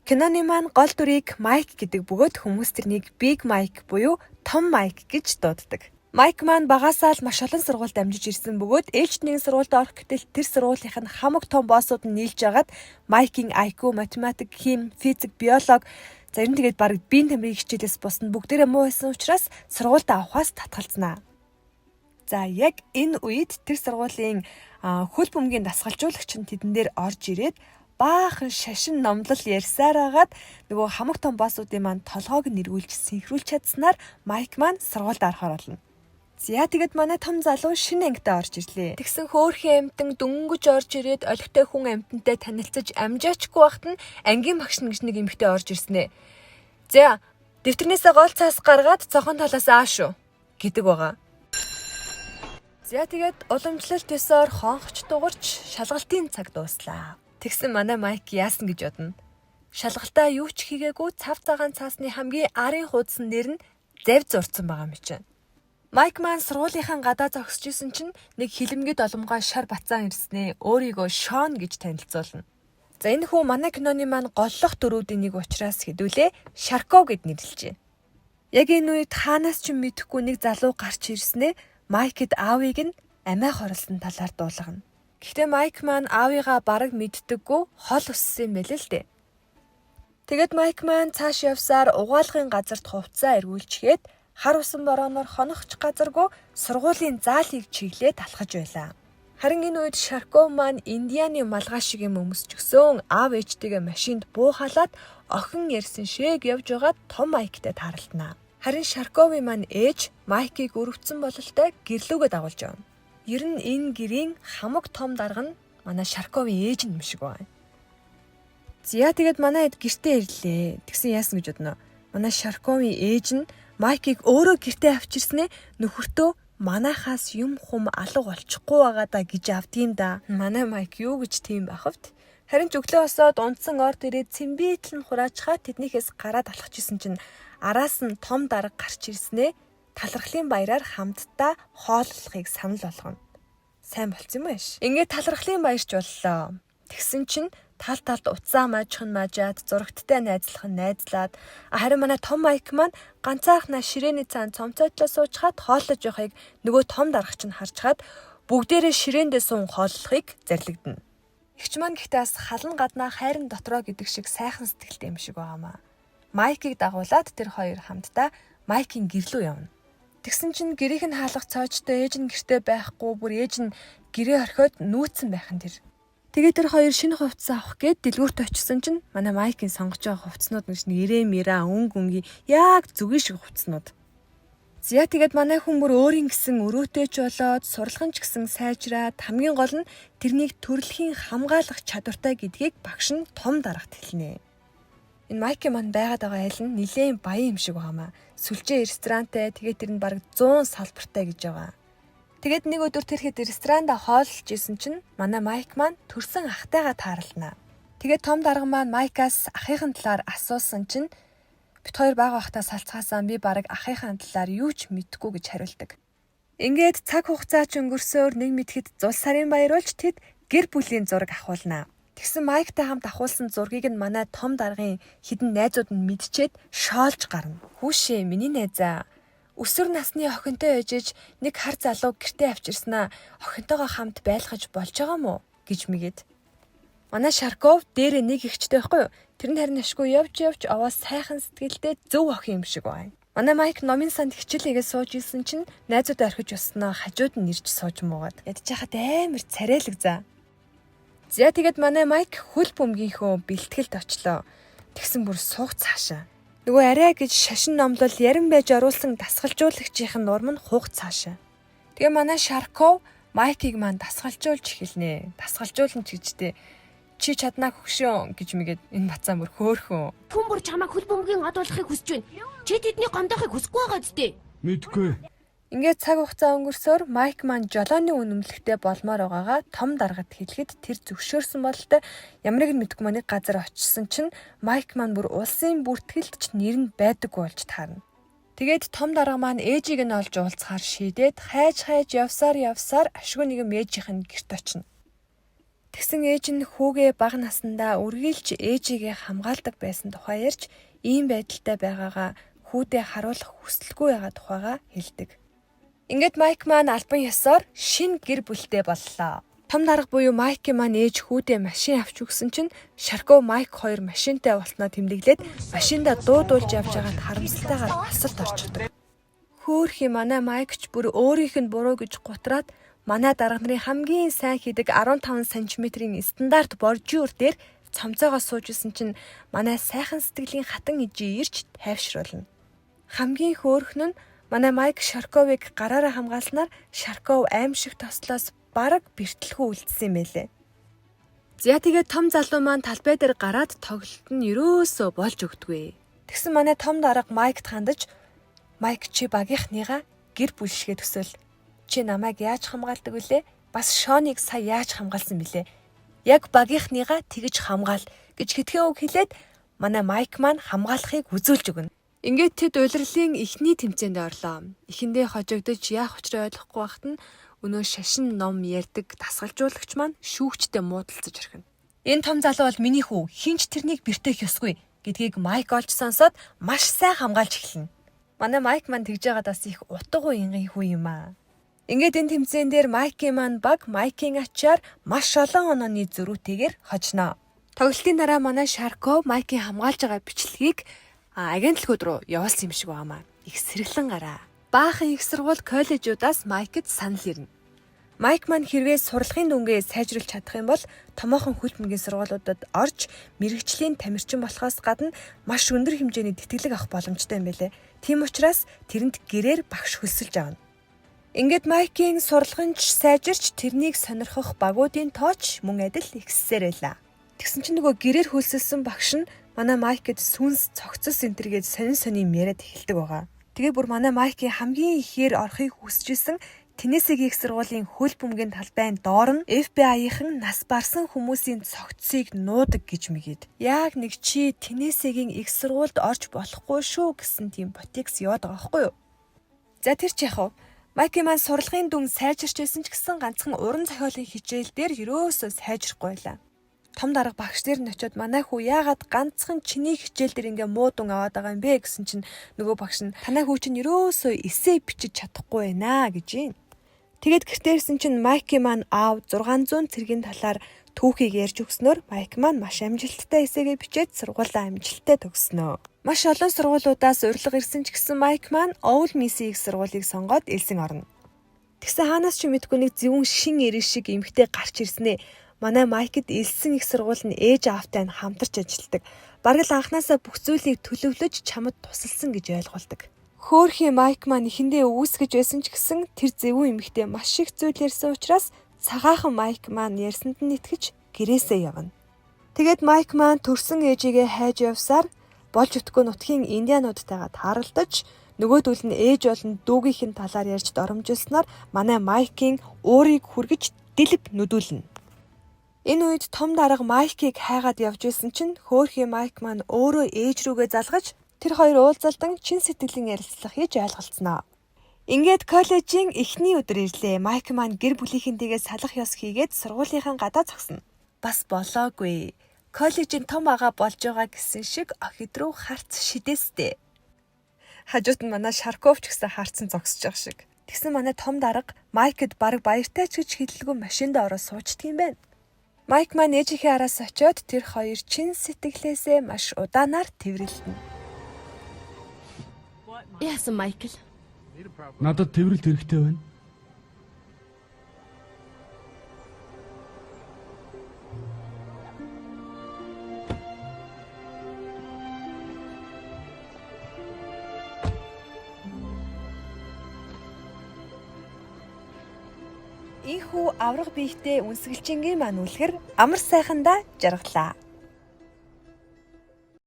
Киноны маань гол дүрийг Майк гэдэг бөгөөд хүмүүс тэрнийг Big Mike буюу Том Майк гэж дууддаг. Майк маань багасаа л маш олон сургуульд амжиж ирсэн бөгөөд ээлжидний сургуульд орох гэтэл тэр сургуулийнх нь хамаг том боссууд нь нийлж агаад Майкийн IQ, математик, хим, физик, биологи зарим тэгээд бараг биеийн тамирын хичээлээс бусна бүгдээрээ муу байсан учраас сургуультай авахаас татгалзнаа. За яг энэ үед тэр сургуулийн хөл бөмбөгийн дасгалжуулагч нь тэдэн дээр орж ирээд баахан шашин номлол ярьсаар агаад нөгөө хамаг том боссуудын маань толгойг нэргүүлж синхруулж чадсанаар Майк маань сургуульд орохоор болно. За тэгэд манай том залуу шинэ ангитай орж ирлээ. Тэгсэн хөөрхөн амтан дөнгөж орж ирээд олигтой хүн амтантай танилцаж амжаачгүй байхад нь ангийн багш гэж нэг эмэгтэй орж ирснэ. За дэвтэрнээсээ гол цаас гаргаад цохон талаас ааш шүү гэдэг байгаа. За тэгээд уламжлалт ёсоор хонхч дугарч шалгалтын цаг дууслаа. Тэгсэн манай Майк яасан гэж бодно. Шалгалтаа юу ч хийгээгүй цав цагаан цаасны хамгийн арын хуудсан нэр нь завь зурцсан байгаа юм чинь. Майк маань сургуулийнхаа гадаа зогсож исэн чинь нэг хилэмгэд оломгоо шар бацаан ирснээ өөрийгөө Шон гэж танилцуулна. За энэ хүн манай киноны маань голлох дөрүүдийн нэг учраас хэдүүлээ Шарко гэд нэрлэжээ. Яг энэ үед хаанаас ч мэдэхгүй нэг залуу гарч ирснээ Майкд аавыг нь амиа хорлсон талаар дуулгана. Гэхдээ Майк маань аавыгаа бараг мэддэггүй хол өссөн юм байл л дээ. Тэгэд Майк маань цааш явсаар угаалгын газарт хувцаа эргүүлчихэд хар усан борооноор хонохч газаргүй сургуулийн заалыг чиглээд алхаж байлаа. Харин энэ үед Шарко маань Индианы малгай шиг юм өмсчихсөн аав ээжтэйгээ машинд буухалаад охин ярьсан шиг явж байгаад том Майктай тааралдана. Харин Шарковын маань ээж Майкийг өрөвдсөн бололтой гэрлүүгээ дагуулж явна. Ер нь энэ гэрийн хамаг том дарга нь манай Шарковын ээж юм шиг байна. Зя тэгээд манай эд гэртээ ирлээ. Тэгсэн яасан гэж бодно. Манай Шарковын ээж нь Майкийг өөрөө гэртээ авчирснээ нөхөртөө манайхаас юм хум алга болчихгүй байгаа да гэж авдгийм да. Манай Майк юу гэж тийм байхвт. Харин ч өглөө босоод унтсан орд ирээд цэмбийтл нь хураачхаа тэднийхээс гараад алхажсэн чинь араас нь том дарга гарч ирснээ талархлын баяраар хамтдаа хооллохыг санал болгоно. Сайн болцсон юм биш. Ингээд талархлын баярч боллоо. Тэгсэн чинь тал талд уцаа мажхан мажаад зурагттай найзлах нь найзлаад харин манай том Майк маань ганцаархнаа ширээний цаан цомцоотлоо суучхаад хооллож явахыг нөгөө том даргач нь харчхаад бүгдээрээ ширээндээ суун хооллохыг зарлигдана. Игч маань гэхдээ бас халан гаднаа хайрын дотроо гэдэг шиг сайхан сэтгэлтэй юм шиг байгаамаа. Майкийг дагуулад тэр хоёр хамтдаа Майкийн гэрлүү явна. Тэгсэн чинь гэрийг нь хаалгах цоочтой ээж нь гэртээ байхгүй бүр ээж нь гэрээ орхиод нүүцсэн байх нь тэр. Тэгээд тэр хоёр шинэ хувцас авах гээд дэлгүүрт очисон чинь манай Майкийн сонгож байгаа хувцснууд нэг нэрэмэрэ өнгөнгийн яг зүгийн шиг хувцснууд. Зя тэгээд манай хүн бүр өөрийн гэсэн өрөөтэйч болоод сурлагч гэсэн сайжраад хамгийн гол нь тэрнийг төрөлхийн хамгаалах чадвартай гэдгийг багш нь том дарагт хэлнэ. Энэ Майкийн маань байгаад байгаа айл нь нилээн баян юм шиг байгаамаа. Сүлжээ ресторантай тэгээд тэр нь бараг 100 салбартай гэж байгаа. Тэгээд нэг өдөр тэрхэд ресторанда хооллож исэн чинь манай Майк маань төрсөн ахтайгаа тааралнаа. Тэгээд том дарга маань Майкаас ахыхын талаар асуусан чинь бит хоёр бага бахта салцгаасаа би бараг ахыхын талаар юу ч мэдэхгүй гэж хариулдаг. Ингээд цаг хугацаа ч өнгөрсөөр нэг мэдэхэд зул сарын баяруулж тэд гэр бүлийн зураг авахулнаа. Тэгсэн Майктай хамт авахулсан зургийг нь манай том даргын хідэн найзууд нь мэдчихэд шоолж гарна. Хүүшээ миний найзаа. Өсвөр насны охинтой ээжиж нэг хар залуу гэртээ авчирснаа охинтойгоо хамт байлгаж болж байгаа мó гэж мэгээд. Манай Шарков дээрээ нэг ихчтэй байхгүй юу? Тэр нь харин ашгүй явж аваа сайхан сэтгэлдээ зөв охин юм шиг байна. Манай Майк номын санд хичээлээгээ сууж исэн чинь найзууд орхиж уснаа хажууд нь нэрж сууж муугаад. Ядчихад амар царайлаг заа. За тэгээд манай Майк хөл бөмбөгийнхөө бэлтгэлд очлоо. Тэгсэн бүр суух цаашаа. Нөгөө арай гэж шашин номлол ярин байж оруулсан дасгалжуулагчийн нурам нь хух цаашаа. Тэгээ манай Шарков Майкийг маань дасгалжуулж эхэлнэ. Дасгалжуулна ч гэжтэй. Чи чаднаа хөгшөө гэж мэгээд энэ бацаа бүр хөөхөн. Хүн бүр чамайг хөл бөмбөгийн одуулахыг хүсэж байна. Чи тэдний гомдохыг хүсэхгүй байгаа зү. Мэдгүй. Ингээд цаг хугацаа өнгөрсөөр Майк маань жолооны үнэмлэхтэй болмоор байгаагаа том даргад хэлэхэд тэр зөвшөөрсөн бололтой ямарыг нь мэдгүй маний газар очисон чинь Майк маань бүр улсын бүртгэлд ч нэр нь байдаггүй болж таарна. Тэгээд том дарга маань ээжийг нь олж уулзахаар шийдээд хайж явсаар ашгүй нэгэн ээжийнх нь гэрт очино. Тэгсэн ээж нь хүүгээ бага наснда үргэлж ээжигээ хамгаалдаг байсан тухай ярьж ийм байдалтай байгаагаа хүүдээ харуулах хүсэлгүй байгаа тухайга хэлдэг. Ингээд Майк маань албан ёсоор шинэ гэр бүлтэй боллоо. Том дарга буюу Майкийн маань ээж хүүдээ машин авч өгсөн чинь Шарко Майк хоёр машинтай болсноо тэмдэглээд машиндаа дуудуулж явж байгаад харамсалтайгаар асалт орчихдог. Хөөхий манай Майк ч бүр өөрийнх нь буруу гэж гутраад манай дарга нарын хамгийн сайн хийдэг 15 см-ийн стандарт боржуур дээр цомцоогоо суужсэн чинь манай сайхан сэтгэлийн хатан ижи ирж тайвшруулна. Хамгийн хөөрхөн нь манай Майк Шарковыг гараараа хамгаалснаар Шарков аимшиг тослоос бараг бэртэлхүү үлдсэн байлээ. За тэгээд том залуу маань талбай дээр гараад тоглолт нь ерөөсөө болж өгдөггүй. Тэгсэн манай том дарга Майкт хандаж Майк чи багийнхныгаа гэр бүлшгээ төсөөл. Чи намайг яаж хамгаалдаг вүлээ? Бас Шоныг сая яаж хамгаалсан бilé? Яг багийнхныгаа тэгж хамгаал гэж хитгэн үг хэлээд манай Майк маань хамгаалахыг үзүүлж өгнө. Ингээд тэд улирлын эхний тэмцээнд орлоо. Эхэндээ хожигдож яах учраа ойлгохгүй байхад нь өнөө шашин ном ярьдаг дасгалжуулагч маань шүүгчтэй муудалцаж орхино. Энэ том залуу бол миний хүү, хинч тэрнийг бэртэх ёсгүй гэдгийг Майк олж сонсоод маш сайн хамгаалж эхэлнэ. Манай Майк маань тэгж байгаад бас их утга уянгийн хүү юм аа. Ингээд энэ тэмцээн дээр Майкийн маань баг Майкийн ачаар маш олон онооны зөрүүтэйгээр хожно. Тоглолтын дараа манай Шарко Майкийн хамгаалж байгаа бичлэгийг агентлгууд руу явуулсан юм шиг байгаамаа. Их сэргэлэн гараа. Баахан их сургууль коллежуудаас Майкд санал ирнэ. Майк маань хэрвээ сурлагын дүнгээ сайжруулж чадах юм бол томоохон хөлбөмбөгийн сургуулиудад орж мэрэгчлийн тамирчин болохоос гадна маш өндөр хэмжээний тэтгэлэг авах боломжтой юм байлээ. Тийм учраас тэрэнд гэрээр багш хөлсөлж авна. Ингээд Майкийн сурлагынч сайжирч тэрнийг сонирхох багуудын тооч мөн адил ихссээр байлаа. Тэгсэн чинь нөгөө гэрээр хөлсөлсөн багш нь манай Майкд сүнс цогцос энтергээд сонин яриад эхэлдэг байгаа. Тэгээ бүр манай Майкийн хамгийн ихээр орохыг хүсэжсэн Теннессигийн их сургуулийн хөлбөмбөгийн талбайн доор нь FBI-ийн нас барсан хүмүүсийн цогцсыг нуудаг гэж мэгээд. Яг нэг чи Теннессигийн их сургуульд орж болохгүй шүү гэсэн тийм ботекс яваад байгаа байхгүй юу? За тэр ч яах вэ? Майкийн маань сурлагын дүн сайжирч байсан ч гэсэн ганцхан уран зохиолын хичээл дээр ерөөсөө сайжрахгүй байлаа. Том дарга багш дээр нь очиод манай хүү яагаад ганцхан чиний хичээл дээр ингээ муу дүн аваад байгаа юм бэ гэсэн чинь нөгөө багш нь танай хүү чинь ерөөсөө эссе бичиж чадахгүй байна гэж юм. Тэгээд гэртээрсэн чинь Майкийн маань аав 600 цэргийн талаар түүхийг ярьж өгснөөр Майк маань маш амжилттай эсээгээ бичээд сургуулаа амжилттай төгснөө. Маш олон сургуулиудаас урилга ирсэн ч гэсэн Майк маань Оул Миси их сургуулийг сонгоод элсэн орно. Тэгсэн хаанаас ч мэдгүй нэг зөвүүн шин ирэх шиг эмхтэй гарч ирснээ. Манай Майкд элсэн их сургууль нь ээж аавтай нь хамтарч ажилладаг. Бараг л анханасаа бүх зүйлийг төлөвлөж чамд тусалсан гэж ойлгуулдаг. Хөөхий Майк маань эхэндээ үүсгэж байсан ч гэсэн тэр зөвүүн эмэгтэй маш их зүйл ярьсан учраас цагаахан Майк маань ярьсанд нь итгэж гэрээсээ явна. Тэгээд Майк маань төрсөн ээжигээ хайж явсаар болж өтгөө нутгийн индиануудтайгаа тааралдаж нөгөөдөл нь ээж болон дүүгийнхэн талаар ярьж доромжилсноор манай Майкийн уурыг хүргэж дэлб нүдүүлнэ. Энэ үед том дарга Майкийг хайгаад явж исэн чинь хөөхий Майк маань өөрөө ээж рүүгээ залгаж тэр хоёр уулзалдан чин сэтгэлийн ярилцлага хийж ойлголцсноо. Ингээд коллежийн эхний өдөр ирлээ. Майк маань гэр бүлийнхэнтэйгээ салах ёс хийгээд сургуулийнхаа гадаа зогсоно. Бас болоогүй. Коллежийн том ага болж байгаа гэсэн шиг охид руу харц шидэстэй. Хажууд нь манай Шарковч гэсэн харцсан зогсож байгаа шиг. Тэгсэн манай том дарга Майкд бараг баяртай ч гэж хэлэлгүй машинд ороод суучдаг юм байна. Майк маань ээжийнхээ араас очиод тэр хоёр чин сэтгэлээсээ маш удаанаар тэврэлдэнэ. Яасан Майкл? Надад тэврэлт хэрэгтэй байна. Ийхүү авраг биетэй үнсгэлжингийн маань үлгэр амар сайхандаа жаргалаа.